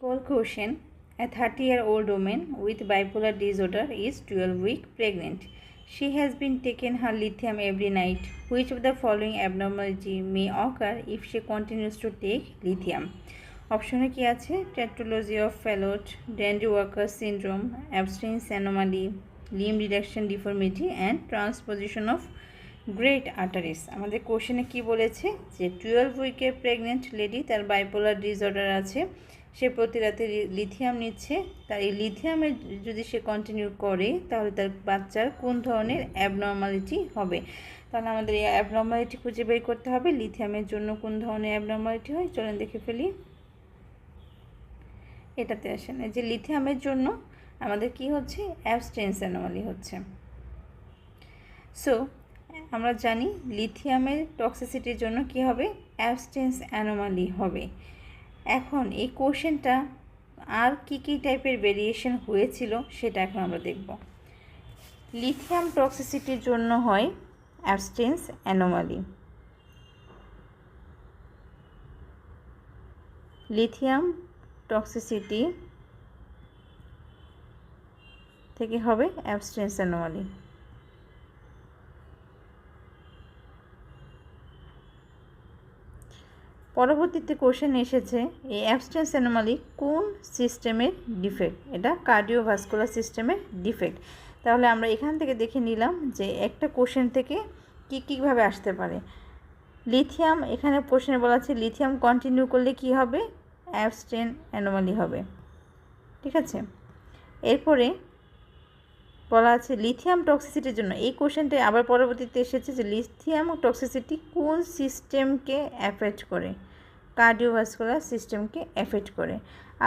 Call question. A 30-year-old woman with bipolar disorder is 12 weeks pregnant. She has been taking her lithium every night. Which of the following abnormality may occur if she continues to take lithium? অপশনে কি আছে? Tetralogy of Fallot, Dandy-Walker syndrome, abstinence anomaly, limb reduction deformity and transposition of great arteries. আমাদের কোশ্চেনে কি বলেছে যে 12 উইকের pregnant lady, তার bipolar disorder আছে, সে প্রতি রাতে লিথিয়াম নিচ্ছে। তার এই লিথিয়ামের যদি সে কন্টিনিউ করে তাহলে তার বাচ্চার কোন ধরনের অ্যাবনর্মালিটি হবে। তাহলে আমাদের এই অ্যাবনর্মালিটি খুঁজে বের করতে হবে। লিথিয়ামের জন্য কোন ধরনের অ্যাবনর্মালিটি হয় চলেন দেখে ফেলি। এটাতে আসেন, এই যে লিথিয়ামের জন্য আমাদের কি হচ্ছে, অ্যাবস্টেন্স অ্যানোমালি হচ্ছে। সো আমরা জানি লিথিয়ামের টক্সিসিটির জন্য কি হবে, অ্যাবস্টেন্স অ্যানোমালি হবে। এখন এই কোশ্চেনটা আর কি টাইপের ভেরিয়েশন হয়েছিল সেটা এখন আমরা দেখব। লিথিয়াম টক্সিসিটির জন্য হয় অ্যাবস্টেন্স অ্যানোমালি। লিথিয়াম টক্সিসিটি থেকে হবে অ্যাবস্টেন্স অ্যানোমালি। পরবর্তীতে কোশ্চেন এসেছে এই অ্যাবস্টেন্স অ্যানোমালি কোন সিস্টেমের ডিফেক্ট। এটা কার্ডিওভাস্কুলার সিস্টেমের ডিফেক্ট। তাহলে আমরা এখান থেকে দেখে নিলাম যে একটা কোশ্চেন থেকে কীভাবে আসতে পারে। লিথিয়াম, এখানে কোশ্চেনে বলা আছে লিথিয়াম কন্টিনিউ করলে কি হবে, অ্যাবস্টেন্স অ্যানোমালি হবে। ঠিক আছে, এরপরে বলা আছে লিথিয়াম টক্সিসিটির জন্য, এই কোশ্চেনটা আবার পরবর্তীতে এসেছে যে লিথিয়াম টক্সিসিটি কোন সিস্টেমকে অ্যাফেক্ট করে, কার্ডিওভাস্কুলার সিস্টেমকে অ্যাফেক্ট করে।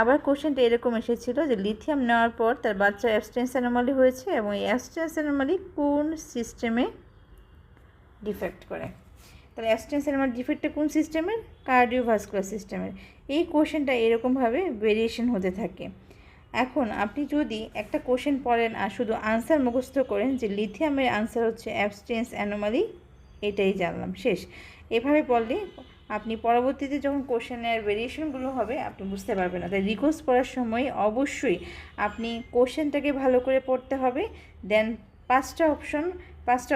আবার কোশ্চেনটা এরকম এসেছিল যে লিথিয়াম নেওয়ার পর তার বাচ্চার অ্যাবস্টেন্স অ্যানোমালি হয়েছে এবং এই অ্যাবস্টেন্স অ্যানোমালি কোন সিস্টেমে ডিফেক্ট করে। তাহলে অ্যাবস্টেন্স অ্যানোমালি ডিফেক্টটা কোন সিস্টেমের, কার্ডিওভাস্কুলার সিস্টেমের। এই কোশ্চেনটা এরকমভাবে ভেরিয়েশন হতে থাকে। এখন আপনি যদি একটা কোশ্চেন পড়েন আর শুধু আনসার মুখস্থ করেন যে লিথিয়ামের আনসার হচ্ছে অ্যাবস্টেন্স অ্যানোমালি, এটাই জানলাম, শেষ। এভাবে পড়লে আপনি পরবর্তীতে যখন কোশ্চেনের ভেরিয়েশনগুলো হবে আপনি বুঝতে পারবেন না। তাই রিকোয়েস্ট পড়ার সময় অবশ্যই আপনি কোশ্চেনটাকে ভালো করে পড়তে হবে। দেন পাঁচটা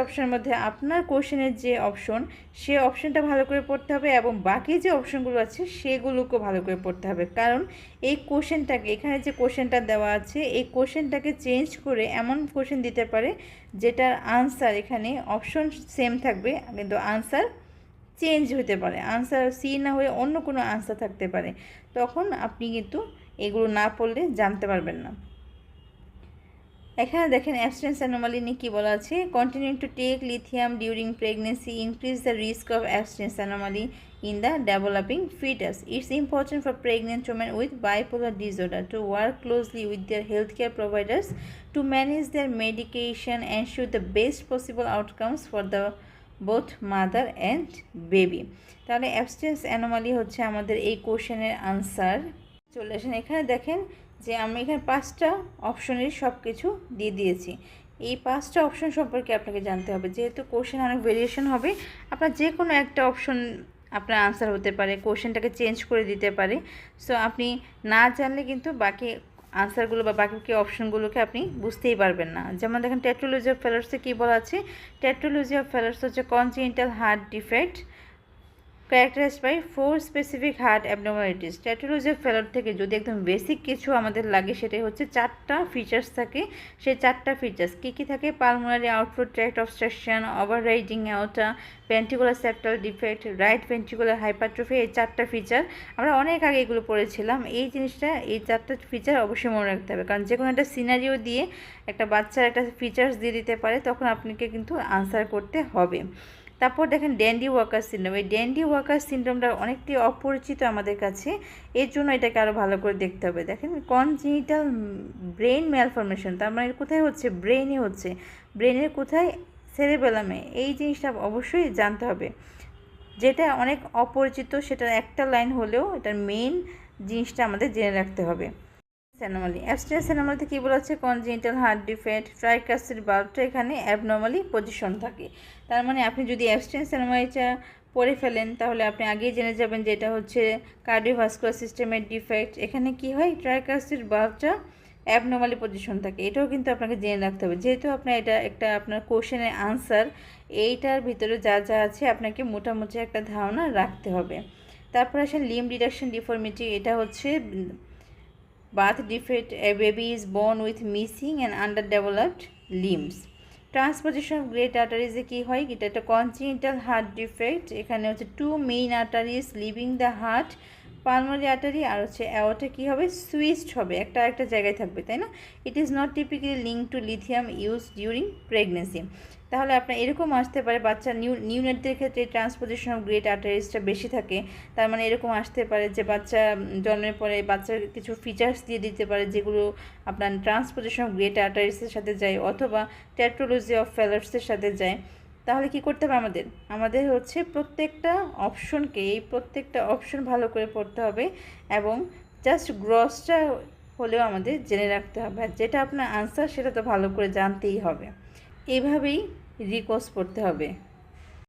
অপশনের মধ্যে আপনার কোশ্চেনের যে অপশন সে অপশনটা ভালো করে পড়তে হবে এবং বাকি যে অপশনগুলো আছে সেগুলোকেও ভালো করে পড়তে হবে। কারণ এই কোশ্চেনটাকে, এখানে যে কোশ্চেনটা দেওয়া আছে এই কোশ্চেনটাকে চেঞ্জ করে এমন কোশ্চেন দিতে পারে যেটার আনসার, এখানে অপশন সেম থাকবে কিন্তু আনসার চেঞ্জ হতে পারে, আনসার সি না হয়ে অন্য কোনো আনসার থাকতে পারে। তখন আপনি কিন্তু এগুলো না পড়লে জানতে পারবেন না। এখানে দেখেন অ্যাবস্টেন্স অ্যানোমালি নিয়ে কী বলা আছে, continuing to take lithium during pregnancy increase the risk of Ebstein's anomaly in the developing fetus. It's important for pregnant women with bipolar disorder to work closely with their healthcare providers to manage their medication and ensure the best possible outcomes for the both mother and baby. তাহলে অ্যাবস্টেন্স anomaly হচ্ছে আমাদের এই কোশ্চেনের answer. চলে আসেন, এখানে দেখেন যে আমি এখানে পাঁচটা অপশনের সব কিছু দিয়ে দিয়েছি। এই পাঁচটা অপশন সম্পর্কে আপনাকে জানতে হবে। যেহেতু কোশ্চেন অনেক ভেরিয়েশন হবে, আপনার যে কোনো একটা অপশন আপনার আনসার হতে পারে, কোশ্চেনটাকে চেঞ্জ করে দিতে পারে। সো আপনি না জানলে কিন্তু বাকি আনসারগুলো বা বাকি অপশনগুলোকে আপনি বুঝতেই পারবেন না। যেমন দেখেন টেট্রালজি অফ ফ্যালার্সে কী বলা আছে, টেট্রালজি অফ ফ্যালার্স হচ্ছে congenital heart defect characterized by 4 specific heart abnormalities. Tetralogy of Fallot থেকে যদি একদম বেসিক কিছু আমাদের লাগে সেটাই হচ্ছে 4টা ফিচার্স থাকে। সেই 4টা ফিচার্স কী থাকে, pulmonary outflow tract obstruction, overriding aorta, ventricular septal defect, right ventricular hypertrophy. এই 4টা ফিচার আমরা অনেক আগে এগুলো পড়েছিলাম। এই জিনিসটা, এই 4টা ফিচার অবশ্যই মনে রাখতে হবে, কারণ যে কোনো একটা সিনারিও দিয়ে একটা বাচ্চার একটা ফিচার্স দিয়ে দিতে পারে, তখন আপনাকে কিন্তু আনসার করতে হবে। তারপর দেখেন ড্যান্ডি ওয়াকার সিনড্রোম। এই ড্যান্ডি ওয়াকার সিনড্রোমটা অনেকটি অপরিচিত আমাদের কাছে, এর জন্য এটাকে আরও ভালো করে দেখতে হবে। দেখেন কনজেনিটাল ব্রেন ম্যালফরমেশন, তার মানে কোথায় হচ্ছে, ব্রেনে হচ্ছে, ব্রেনের কোথায়, সেরেবেলামে। এই জিনিসটা অবশ্যই জানতে হবে, যেটা অনেক অপরিচিত, সেটা একটা লাইন হলেও এটার মেইন জিনিসটা আমাদের জেনে রাখতে হবে। অ্যানোমালি, অ্যাবস্টেন্স অ্যানোমালিতে কী বলা হচ্ছে, কনজেনিটাল হার্ট ডিফেক্ট, ট্রাইকাস্টিড বাল্বটা এখানে অ্যাবনর্মালি পজিশন থাকে। তার মানে আপনি যদি অ্যাবস্টেন্স অ্যানোমালিটা পড়ে ফেলেন তাহলে আপনি আগেই জেনে যাবেন যে এটা হচ্ছে কার্ডিওভাস্কুলার সিস্টেমের ডিফেক্ট। এখানে কি হয়, ট্রাইকাস্টিড ভালভটা অ্যাবনর্মালি পজিশন থাকে, এটাও কিন্তু আপনাকে জেনে রাখতে হবে। যেহেতু আপনার এটা একটা আপনার কোশ্চেনের আনসার, এইটার ভিতরে যা যা আছে আপনাকে মোটামুটি একটা ধারণা রাখতে হবে। তারপর আসেন লিম্ব ডিডাকশন ডিফর্মিটি। এটা হচ্ছে birth defect, a baby is born with missing and underdeveloped limbs. Transposition of great আর্টারিজে কী হয়, এটা একটা কনজেনিটাল হার্ট ডিফেক্ট। এখানে হচ্ছে 2 main arteries leaving the heart, pulmonary artery আর হচ্ছে অ্যাওর্টা কী হবে, সুইচড হবে, একটা জায়গায় থাকবে, তাই না? It is not typically link to lithium use during pregnancy. তাহলে আপনার এরকম আসতে পারে, বাচ্চা নিউনেটদের ক্ষেত্রে ট্রান্সপোজিশন অফ গ্রেট আর্টারিজটা বেশি থাকে। তার মানে এরকম আসতে পারে যে বাচ্চা জন্মের পরে বাচ্চার কিছু ফিচার্স দিয়ে দিতে পারে যেগুলো আপনার ট্রান্সপোজিশন অফ গ্রেট আর্টারিজের সাথে যায় অথবা টেট্রোলজি অফ ফেলার্সের সাথে যায়। তাহলে কি করতে হবে আমাদের হচ্ছে প্রত্যেকটা অপশন ভালো করে পড়তে হবে এবং জাস্ট গ্রসটা হলেও আমাদের জেনে রাখতে হবে, আর যেটা আপনার আনসার সেটা তো ভালো করে জানতেই হবে। এইভাবেই রিকোর্স পড়তে হবে।